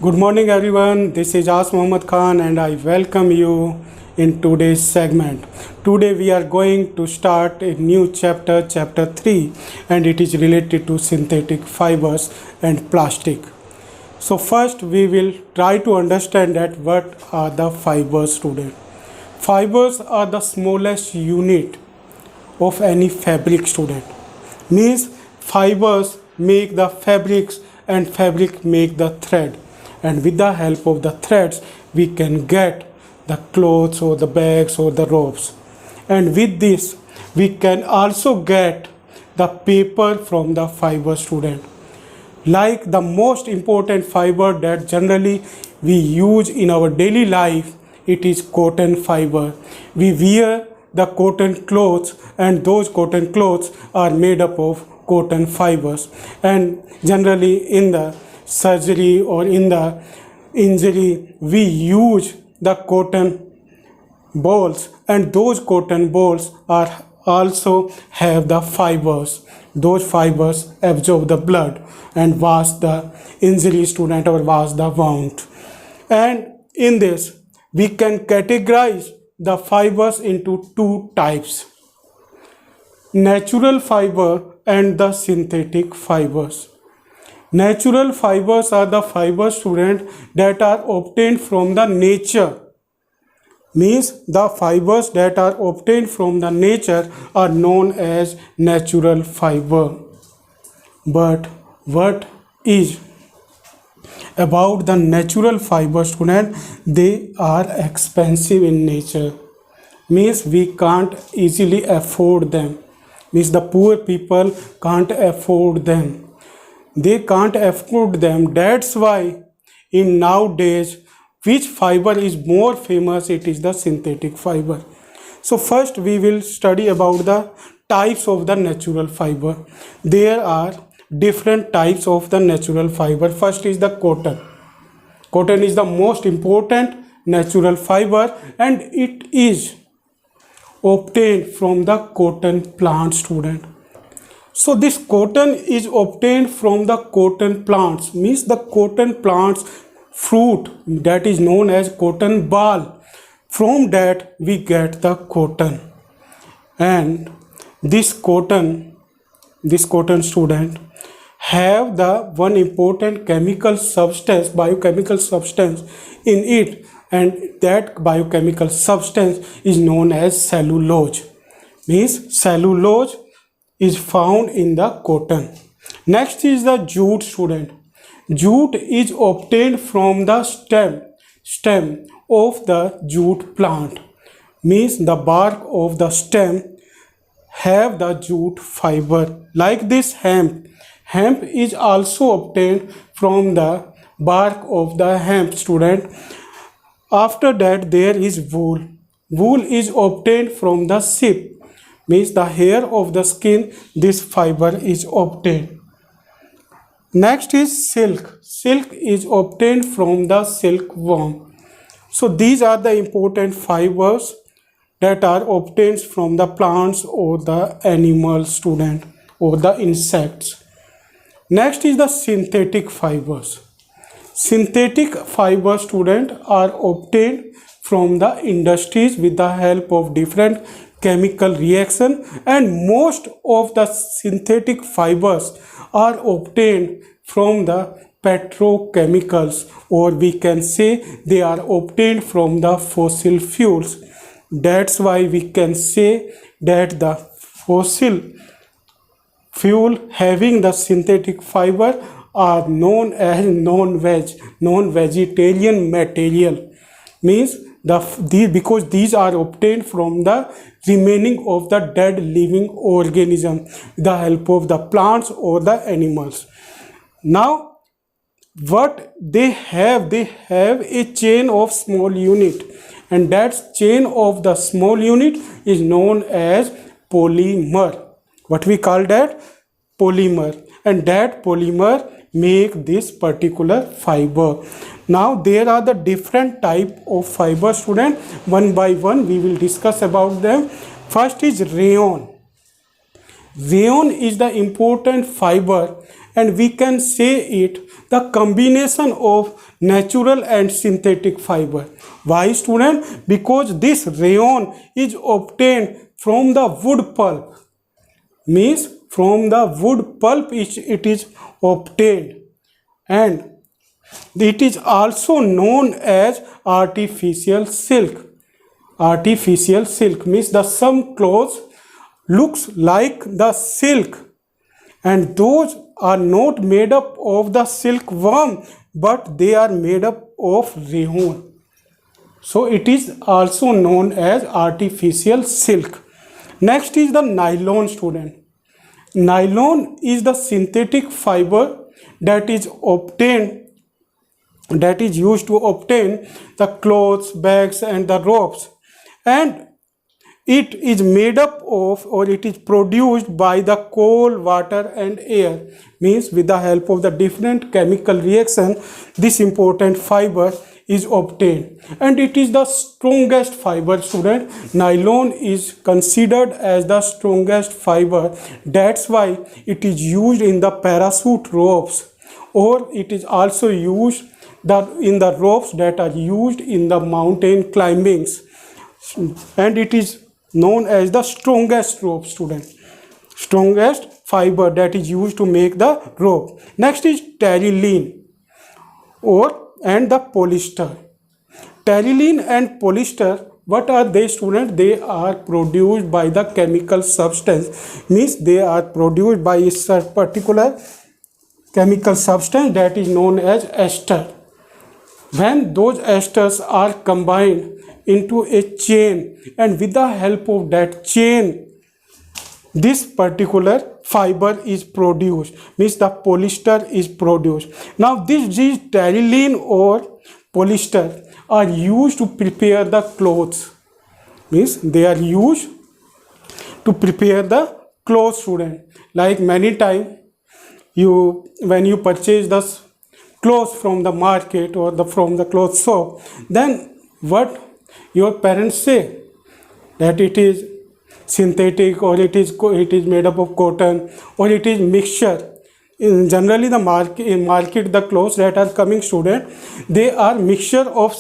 Good morning, everyone. This is As Muhammad Khan, and I welcome you in today's segment. Today, we are going to start a new chapter, chapter 3, and it is related to synthetic fibers and plastic. So, first, we will try to understand that what are the fibers, student. Fibers are the smallest unit of any fabric, student. Means fibers make the fabrics and fabric make the thread, and with the help of the threads we can get the clothes or the bags or the ropes, and with this we can also get the paper from the fiber, student. Like the most important fiber that generally we use in our daily life, it is cotton fiber. We wear the cotton clothes, and those cotton clothes are made up of cotton fibers, and generally in the surgery or in the injury we use the cotton balls, and those cotton balls are also have the fibers. Those fibers absorb the blood and wash the injury, student, or wash the wound. And in this we can categorize the fibers into two types: natural fiber and the synthetic fibers. Natural fibers are the fibers, student, that are obtained from the nature. Means the fibers that are obtained from the nature are known as natural fiber. But what is about the natural fiber, student? They are expensive in nature. Means we can't easily afford them. Means the poor people can't afford them. They can't afford them. That's why in nowadays, which fiber is more famous? It is the synthetic fiber. So first we will study about the types of the natural fiber. There are different types of the natural fiber. First is the cotton. Cotton is the most important natural fiber, and it is obtained from the cotton plant, student. So this cotton is obtained from the cotton plants. Means the cotton plants fruit that is known as cotton ball. From that we get the cotton, and this cotton student have the one important chemical substance, biochemical substance in it, and that biochemical substance is known as cellulose. Means cellulose is found in the cotton. Next is the jute, student. Jute is obtained from the stem of the jute plant. Means the bark of the stem have the jute fiber. Like this hemp is also obtained from the bark of the hemp, student. After that there is wool. Wool is obtained from the sheep. Means the hair of the skin, this fiber is obtained. Next is silk. Silk is obtained from the silkworm. So these are the important fibers that are obtained from the plants or the animals, student, or the insects. Next is the synthetic fibers. Synthetic fibers, student, are obtained from the industries with the help of different chemical reaction, and most of the synthetic fibers are obtained from the petrochemicals, or we can say they are obtained from the fossil fuels. That's why we can say that the fossil fuel having the synthetic fiber are known as non-vegetarian material. Means because these are obtained from the remaining of the dead living organism with the help of the plants or the animals. Now what they have a chain of small unit, and that chain of the small unit is known as polymer. What we call that? Polymer. And that polymer make this particular fiber. Now there are the different type of fiber, student. One by one we will discuss about them. First is rayon. Rayon is the important fiber, and we can say it the combination of natural and synthetic fiber. Why, student? Because this rayon is obtained from the wood pulp, means from the wood pulp it is obtained, and it is also known as artificial silk. Artificial silk means the some clothes looks like the silk, and those are not made up of the silkworm, but they are made up of rayon. So it is also known as artificial silk. Next is the nylon, student. Nylon is the synthetic fiber that is used to obtain the clothes, bags and the ropes, and it is made up of, or it is produced by the coal, water and air, means with the help of the different chemical reaction this important fiber is obtained, and it is the strongest fiber, student. Nylon is considered as the strongest fiber. That's why it is used in the parachute ropes, or it is also used in the ropes that are used in the mountain climbings, and it is known as the strongest rope, student. Strongest fiber that is used to make the rope. Next is terylene and the polyester. Terylene and polyester, what are they, student? They are produced by the chemical substance, means they are produced by a particular chemical substance that is known as ester. When those esters are combined into a chain, and with the help of that chain this particular fiber is produced, means the polyester is produced. Now these terylene or polyester are used to prepare the clothes, means they are used to prepare the clothes, student. Like many times when you purchase the clothes from the market or from the clothes shop, then what your parents say, that it is synthetic, or it is made up of cotton, or it is mixture. Generally the market the clothes that are coming, student, they are mixture of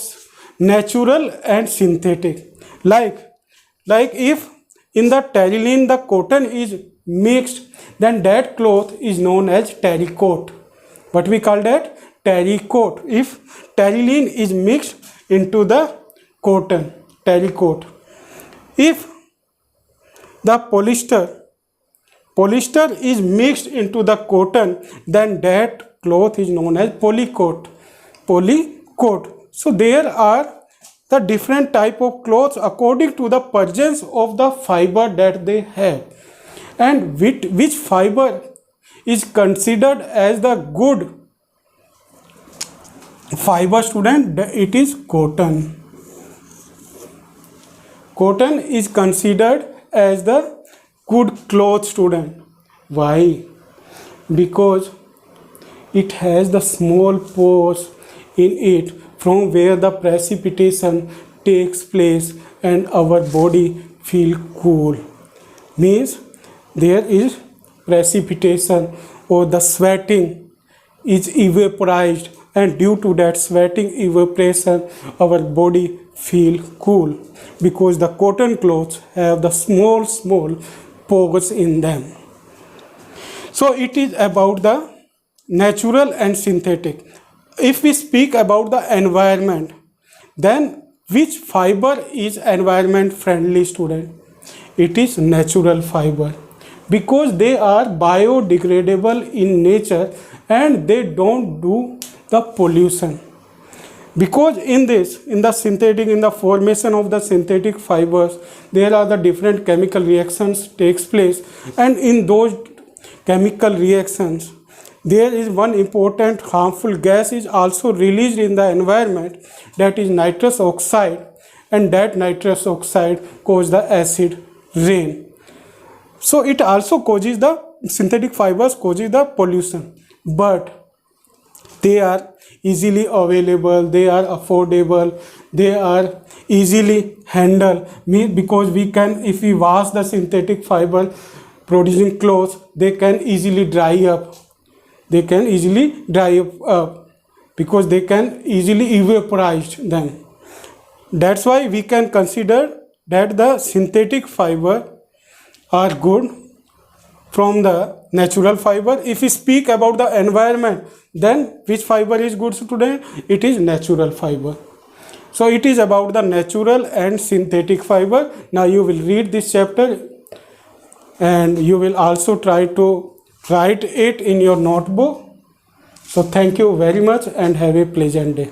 natural and synthetic. Like if in the terylene the cotton is mixed, then that cloth is known as terrycoat. What we call that? Terrycoat. If terylene is mixed into the cotton, terrycoat. If the polyester is mixed into the cotton, then that cloth is known as polycoat. So there are the different type of clothes according to the presence of the fiber that they have, and which fiber is considered as the good fiber, student. It is cotton. Cotton is considered as the good cloth, student. Why? Because it has the small pores in it from where the precipitation takes place and our body feel cool. Means there is precipitation, or the sweating is evaporized, and due to that sweating evaporation our body feel cool, because the cotton clothes have the small pores in them. So it is about the natural and synthetic. If we speak about the environment, then which fiber is environment friendly, student? It is natural fiber, because they are biodegradable in nature and they don't do the pollution. Because in the formation of the synthetic fibers, there are the different chemical reactions takes place, and in those chemical reactions there is one important harmful gas is also released in the environment, that is nitrous oxide, and that nitrous oxide causes the acid rain. So it also causes the synthetic fibers causes the pollution, but they are easily available, they are affordable, they are easily handled, because we can, if we wash the synthetic fiber producing clothes, they can easily dry up. they can easily dry up because they can easily evaporize them. That's why we can consider that the synthetic fiber are good from the natural fiber. If we speak about the environment, then which fiber is good, student? It is natural fiber. So it is about the natural and synthetic fiber. Now you will read this chapter and you will also try to write it in your notebook. So thank you very much and have a pleasant day.